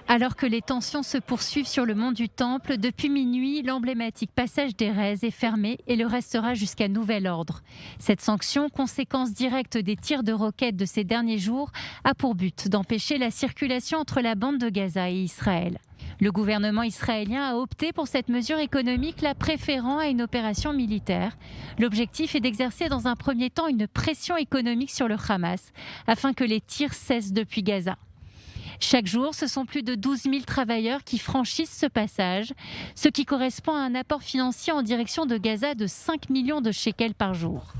Alors que les tensions se poursuivent sur le mont du Temple, depuis minuit, l'emblématique passage d'Erez est fermé et le restera jusqu'à nouvel ordre. Cette sanction, conséquence directe des tirs de roquettes de ces derniers jours, a pour but d'empêcher la circulation entre la bande de Gaza et Israël. Le gouvernement israélien a opté pour cette mesure économique, la préférant à une opération militaire. L'objectif est d'exercer dans un premier temps une pression économique sur le Hamas, afin que les tirs cessent depuis Gaza. Chaque jour, ce sont plus de 12 000 travailleurs qui franchissent ce passage, ce qui correspond à un apport financier en direction de Gaza de 5 millions de shekels par jour.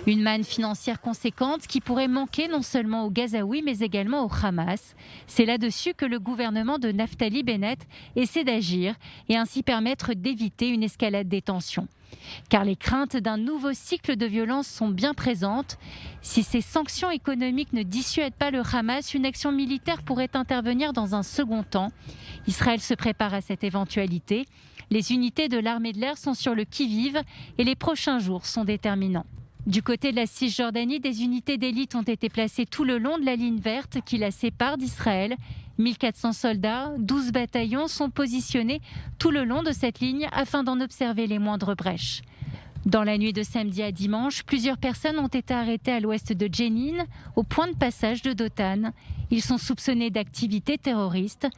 Une manne financière conséquente qui pourrait manquer non seulement aux Gazaouis mais également au Hamas. C'est là-dessus que le gouvernement de Naftali Bennett essaie d'agir et ainsi permettre d'éviter une escalade des tensions. Car les craintes d'un nouveau cycle de violence sont bien présentes. Si ces sanctions économiques ne dissuadent pas le Hamas, une action militaire pourrait intervenir dans un second temps. Israël se prépare à cette éventualité. Les unités de l'armée de l'air sont sur le qui-vive et les prochains jours sont déterminants. Du côté de la Cisjordanie, des unités d'élite ont été placées tout le long de la ligne verte qui la sépare d'Israël. 1400 soldats, 12 bataillons sont positionnés tout le long de cette ligne afin d'en observer les moindres brèches. Dans la nuit de samedi à dimanche, plusieurs personnes ont été arrêtées à l'ouest de Jenin, au point de passage de Dotan. Ils sont soupçonnés d'activités terroristes.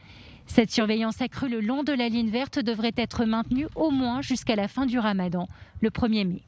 Cette surveillance accrue le long de la ligne verte devrait être maintenue au moins jusqu'à la fin du Ramadan, le 1er mai.